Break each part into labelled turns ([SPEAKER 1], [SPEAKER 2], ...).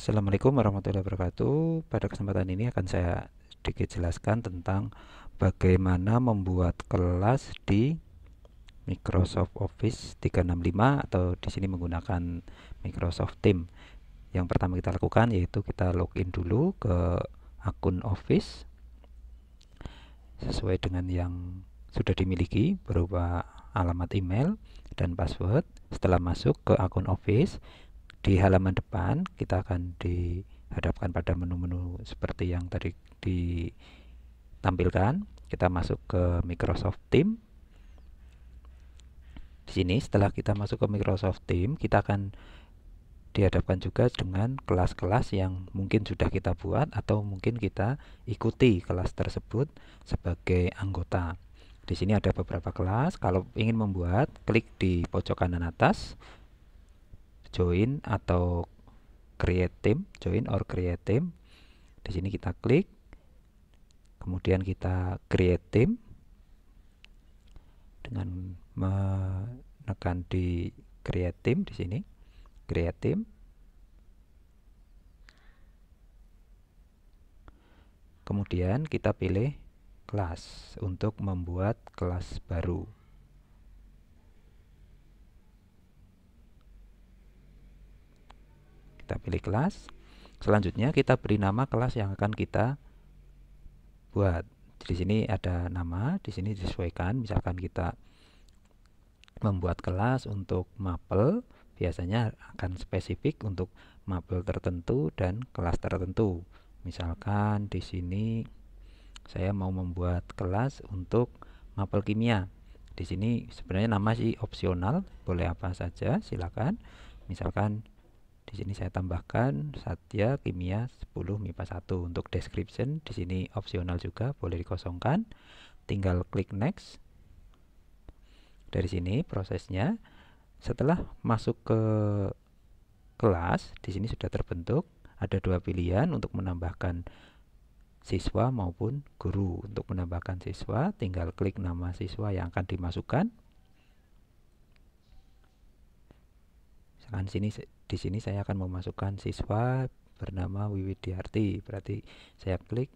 [SPEAKER 1] Assalamualaikum warahmatullahi wabarakatuh. Pada kesempatan ini akan saya sedikit jelaskan tentang bagaimana membuat kelas di Microsoft Office 365 atau di sini menggunakan Microsoft Teams. Yang pertama kita lakukan yaitu kita login dulu ke akun Office sesuai dengan yang sudah dimiliki berupa alamat email dan password. Setelah masuk ke akun Office, di halaman depan kita akan dihadapkan pada menu-menu seperti yang tadi ditampilkan. Kita masuk ke Microsoft Teams. Di sini setelah kita masuk ke Microsoft Teams, kita akan dihadapkan juga dengan kelas-kelas yang mungkin sudah kita buat atau mungkin kita ikuti kelas tersebut sebagai anggota. Di sini ada beberapa kelas. Kalau ingin membuat, klik di pojok kanan atas join atau create team, join or create team. Di sini kita klik, kemudian kita create team dengan menekan di create team. Di sini create team, kemudian kita pilih kelas untuk membuat kelas baru. Kita pilih kelas. Selanjutnya kita beri nama kelas yang akan kita buat. Di sini ada nama, di sini disesuaikan. Misalkan kita membuat kelas untuk mapel, biasanya akan spesifik untuk mapel tertentu dan kelas tertentu. Misalkan di sini saya mau membuat kelas untuk mapel kimia. Di sini sebenarnya nama sih opsional, boleh apa saja, silakan. Misalkan di sini saya tambahkan Satya Kimia 10 MIPA 1 untuk description. Di sini opsional juga, boleh dikosongkan. Tinggal klik next. Dari sini prosesnya, setelah masuk ke kelas, di sini sudah terbentuk. Ada dua pilihan untuk menambahkan siswa maupun guru. Untuk menambahkan siswa, tinggal klik nama siswa yang akan dimasukkan. Di sini saya akan memasukkan siswa bernama Wiwidiarti. Berarti saya klik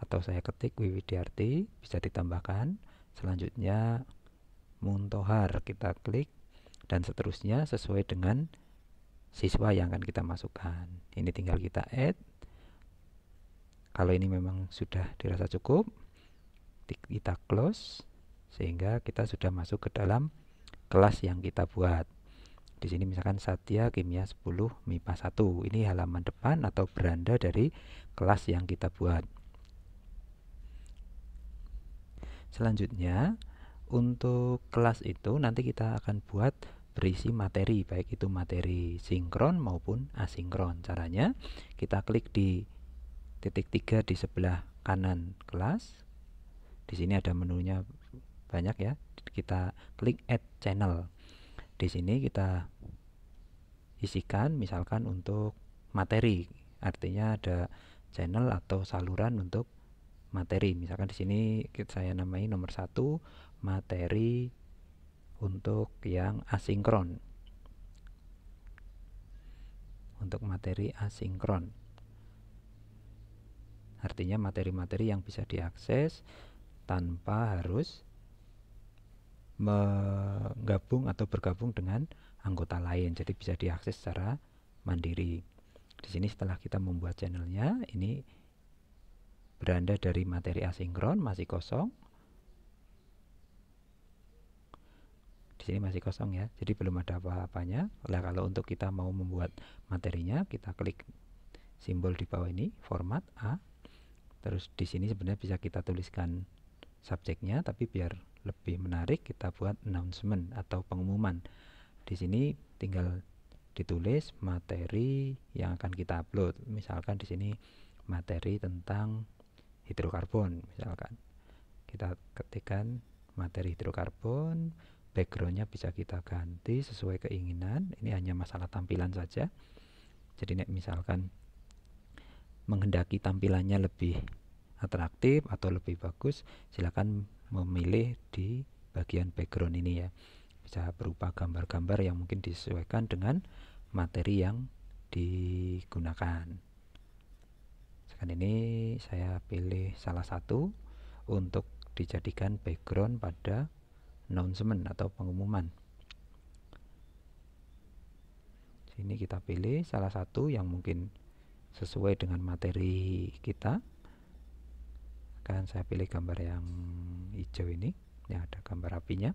[SPEAKER 1] atau saya ketik Wiwidiarti, bisa ditambahkan. Selanjutnya Muntohar, kita klik dan seterusnya sesuai dengan siswa yang akan kita masukkan. Ini tinggal kita add. Kalau ini memang sudah dirasa cukup, kita close sehingga kita sudah masuk ke dalam kelas yang kita buat. Di sini misalkan Satya Kimia 10 MIPA 1. Ini halaman depan atau beranda dari kelas yang kita buat. Selanjutnya, untuk kelas itu nanti kita akan buat berisi materi, baik itu materi sinkron maupun asinkron. Caranya, kita klik di titik 3 di sebelah kanan kelas. Di sini ada menunya banyak ya. Kita klik add channel. Di sini kita isikan misalkan untuk materi, artinya ada channel atau saluran untuk materi. Misalkan di sini saya namai nomor 1 materi untuk yang asinkron. Untuk materi asinkron, artinya materi-materi yang bisa diakses tanpa harus menggabung atau bergabung dengan anggota lain, jadi bisa diakses secara mandiri. Di sini setelah kita membuat channelnya, ini beranda dari materi asinkron masih kosong. Di sini masih kosong ya, jadi belum ada apa-apanya. Nah, kalau untuk kita mau membuat materinya, kita klik simbol di bawah ini, format A. Terus di sini sebenarnya bisa kita tuliskan subjeknya, tapi biar lebih menarik kita buat announcement atau pengumuman. Di sini tinggal ditulis materi yang akan kita upload. Misalkan di sini materi tentang hidrokarbon. Misalkan kita ketikkan materi hidrokarbon, backgroundnya bisa kita ganti sesuai keinginan. Ini hanya masalah tampilan saja. Jadi misalkan menghendaki tampilannya lebih atraktif atau lebih bagus, silakan memilih di bagian background ini ya. Bisa berupa gambar-gambar yang mungkin disesuaikan dengan materi yang digunakan. Sekarang ini saya pilih salah satu untuk dijadikan background pada announcement atau pengumuman. Sini kita pilih salah satu yang mungkin sesuai dengan materi kita. Kan saya pilih gambar yang hijau ini, yang ada gambar apinya.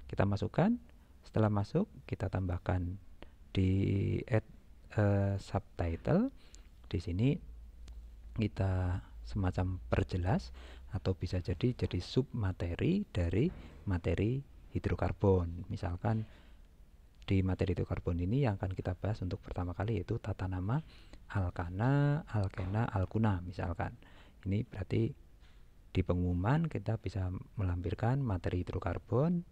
[SPEAKER 1] Kita masukkan. Setelah masuk, kita tambahkan di add subtitle. Di sini kita semacam perjelas atau bisa jadi sub materi dari materi hidrokarbon. Misalkan di materi hidrokarbon ini yang akan kita bahas untuk pertama kali yaitu tata nama alkana, alkena, alkuna misalkan. Ini berarti di pengumuman kita bisa melampirkan materi hidrokarbon,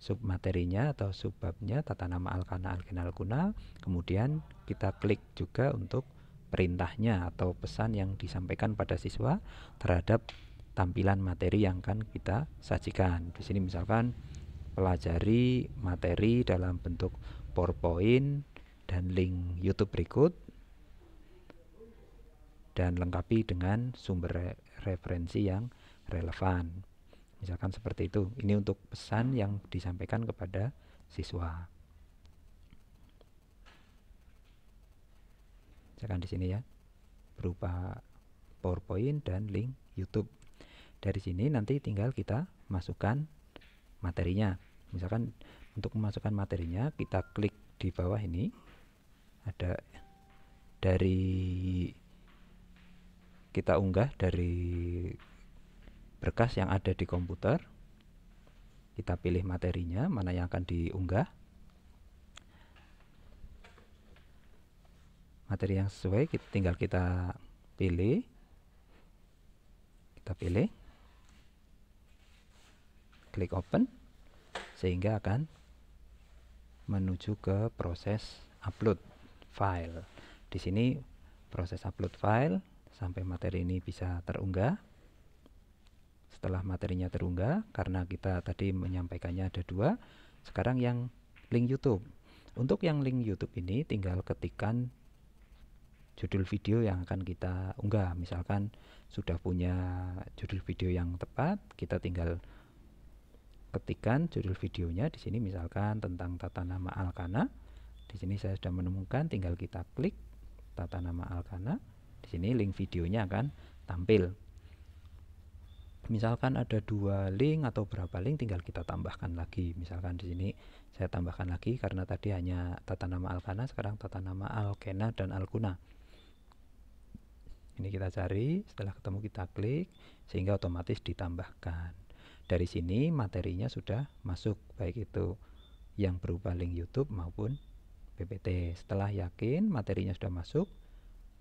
[SPEAKER 1] submaterinya atau subbabnya tata nama alkana, alkena, alkuna. Kemudian kita klik juga untuk perintahnya atau pesan yang disampaikan pada siswa terhadap tampilan materi yang akan kita sajikan. Di sini misalkan pelajari materi dalam bentuk PowerPoint dan link YouTube berikut dan lengkapi dengan sumber referensi yang relevan. Misalkan seperti itu. Ini untuk pesan yang disampaikan kepada siswa. Misalkan di sini ya, berupa PowerPoint dan link YouTube. Dari sini nanti tinggal kita masukkan materinya. Misalkan untuk memasukkan materinya kita klik di bawah ini, ada dari kita unggah dari berkas yang ada di komputer. Kita pilih materinya mana yang akan diunggah, materi yang sesuai tinggal kita pilih, klik open, sehingga akan menuju ke proses upload file. Di sini proses upload file sampai materi ini bisa terunggah. Setelah materinya terunggah, karena kita tadi menyampaikannya ada 2, sekarang yang link YouTube. Untuk yang link YouTube ini tinggal ketikkan judul video yang akan kita unggah. Misalkan sudah punya judul video yang tepat, kita tinggal ketikkan judul videonya di sini, misalkan tentang tata nama alkana. Di sini saya sudah menemukan, tinggal kita klik tata nama alkana. Di sini link videonya akan tampil. Misalkan ada 2 link atau berapa link, tinggal kita tambahkan lagi. Misalkan di sini saya tambahkan lagi karena tadi hanya tata nama alkana, sekarang tata nama alkena dan alkuna. Ini kita cari, setelah ketemu kita klik sehingga otomatis ditambahkan. Dari sini materinya sudah masuk, baik itu yang berupa link YouTube maupun PPT. Setelah yakin materinya sudah masuk,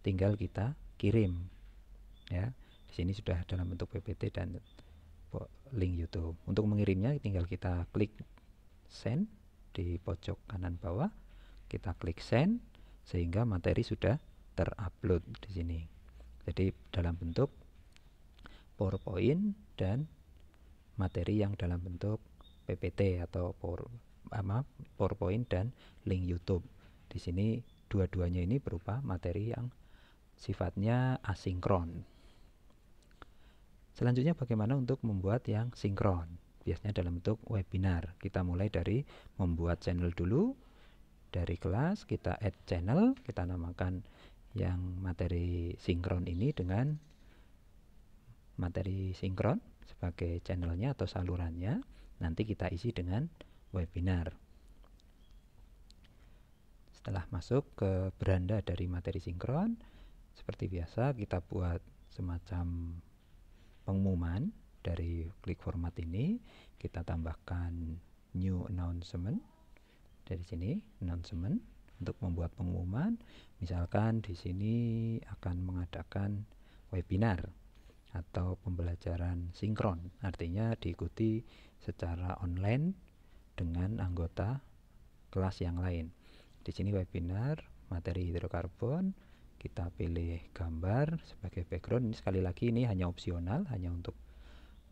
[SPEAKER 1] tinggal kita kirim ya. Di sini sudah dalam bentuk PPT dan link YouTube. Untuk mengirimnya tinggal kita klik send di pojok kanan bawah. Kita klik send sehingga materi sudah terupload di sini. Jadi dalam bentuk PowerPoint dan materi yang dalam bentuk PPT atau PowerPoint dan link YouTube. Di sini dua-duanya ini berupa materi yang sifatnya asinkron. Selanjutnya bagaimana untuk membuat yang sinkron? Biasanya dalam bentuk webinar. Kita mulai dari membuat channel dulu. Dari kelas kita add channel, kita namakan yang materi sinkron ini dengan materi sinkron sebagai channelnya atau salurannya. Nanti kita isi dengan webinar. Setelah masuk ke beranda dari materi sinkron, seperti biasa kita buat semacam pengumuman. Dari klik format ini kita tambahkan new announcement. Dari sini announcement untuk membuat pengumuman. Misalkan di sini akan mengadakan webinar atau pembelajaran sinkron, artinya diikuti secara online dengan anggota kelas yang lain. Di sini webinar materi hidrokarbon, kita pilih gambar sebagai background. Ini sekali lagi ini hanya opsional, hanya untuk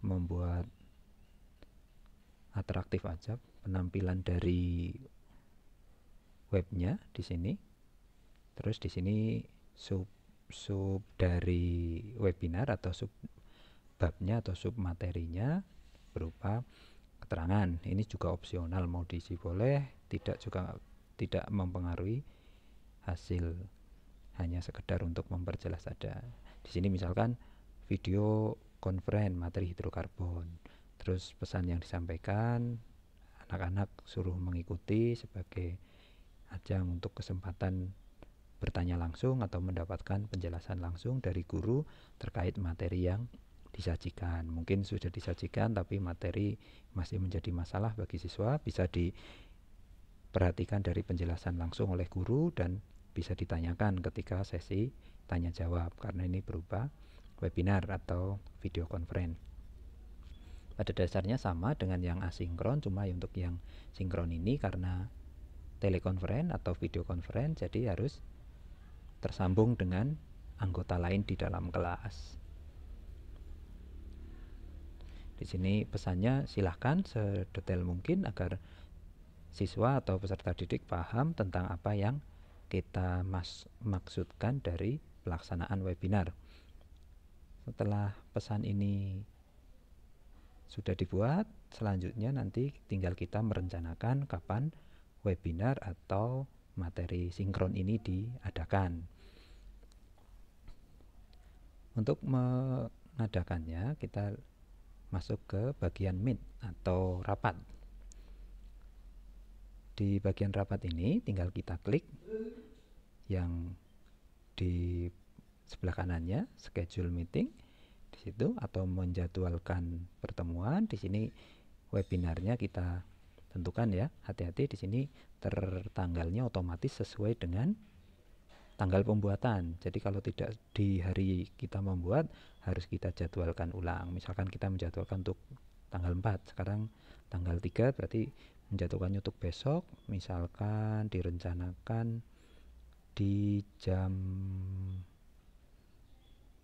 [SPEAKER 1] membuat atraktif aja penampilan dari webnya di sini. Terus di sini sub dari webinar atau sub babnya atau sub materinya berupa keterangan. Ini juga opsional, mau diisi boleh, tidak mempengaruhi hasil, hanya sekedar untuk memperjelas ada. Di sini misalkan video konferen materi hidrokarbon. Terus pesan yang disampaikan, anak-anak suruh mengikuti sebagai ajang untuk kesempatan bertanya langsung atau mendapatkan penjelasan langsung dari guru terkait materi yang disajikan. Mungkin sudah disajikan tapi materi masih menjadi masalah bagi siswa, bisa diperhatikan dari penjelasan langsung oleh guru dan bisa ditanyakan ketika sesi tanya jawab, karena ini berupa webinar atau video konferen. Pada dasarnya sama dengan yang asinkron, cuma untuk yang sinkron ini karena telekonferen atau video konferen, jadi harus tersambung dengan anggota lain di dalam kelas. Di sini pesannya silahkan sedetail mungkin agar siswa atau peserta didik paham tentang apa yang kita maksudkan dari pelaksanaan webinar. Setelah pesan ini sudah dibuat, selanjutnya nanti tinggal kita merencanakan kapan webinar atau materi sinkron ini diadakan. Untuk mengadakannya kita masuk ke bagian Meet atau rapat. Di bagian rapat ini tinggal kita klik yang di sebelah kanannya schedule meeting di situ, atau menjadwalkan pertemuan. Di sini webinarnya kita tentukan ya. Hati-hati, di sini tertanggalnya otomatis sesuai dengan tanggal pembuatan. Jadi kalau tidak di hari kita membuat, harus kita jadwalkan ulang. Misalkan kita menjadwalkan untuk tanggal 4, sekarang tanggal 3, berarti menjadwalkannya untuk besok. Misalkan direncanakan di jam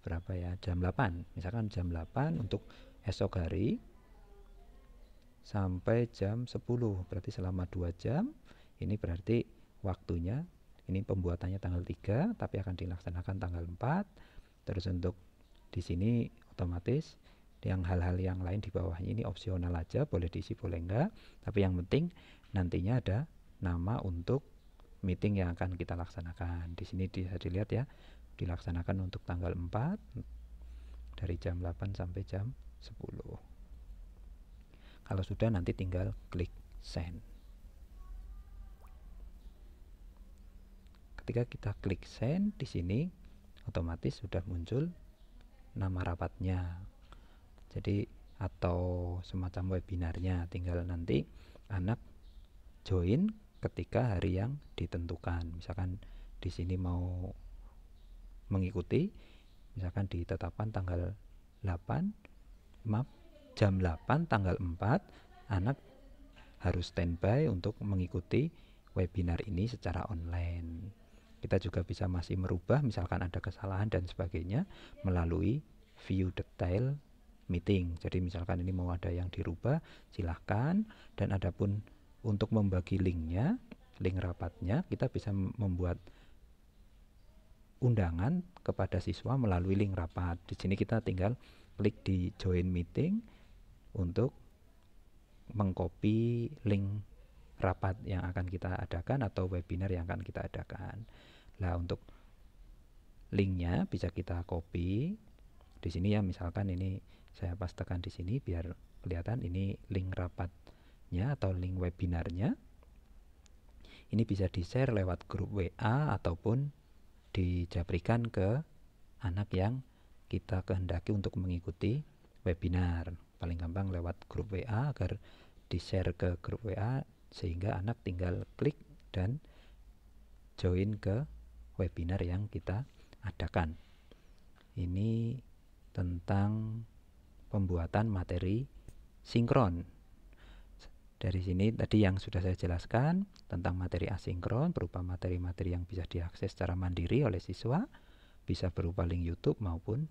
[SPEAKER 1] berapa ya, jam 8, misalkan jam 8 untuk esok hari sampai jam 10, berarti selama 2 jam. Ini berarti waktunya, ini pembuatannya tanggal 3 tapi akan dilaksanakan tanggal 4. Terus untuk di sini otomatis yang hal-hal yang lain di bawahnya ini opsional aja, boleh diisi boleh enggak, tapi yang penting nantinya ada nama untuk meeting yang akan kita laksanakan. Di sini bisa dilihat ya, dilaksanakan untuk tanggal 4 dari jam 8 sampai jam 10. Kalau sudah, nanti tinggal klik send. Ketika kita klik send, di sini otomatis sudah muncul nama rapatnya. Jadi atau semacam webinarnya, tinggal nanti anak join ketika hari yang ditentukan. Misalkan di sini mau mengikuti, misalkan ditetapkan tanggal 8, jam 8 tanggal 4, anak harus standby untuk mengikuti webinar ini secara online. Kita juga bisa masih merubah, misalkan ada kesalahan dan sebagainya, melalui view detail meeting. Jadi misalkan ini mau ada yang dirubah, silahkan. Dan adapun untuk membagi linknya, link rapatnya, kita bisa membuat undangan kepada siswa melalui link rapat. Di sini kita tinggal klik di join meeting untuk mengcopy link rapat yang akan kita adakan atau webinar yang akan kita adakan. Nah, untuk linknya bisa kita copy di sini ya, misalkan ini saya pastekan di sini biar kelihatan ini link rapatnya atau link webinarnya. Ini bisa di-share lewat grup WA ataupun dijabrikan ke anak yang kita kehendaki untuk mengikuti webinar. Paling gampang lewat grup WA, agar di-share ke grup WA sehingga anak tinggal klik dan join ke webinar yang kita adakan. Ini tentang pembuatan materi sinkron. Dari sini tadi yang sudah saya jelaskan tentang materi asinkron, berupa materi-materi yang bisa diakses secara mandiri oleh siswa, bisa berupa link YouTube maupun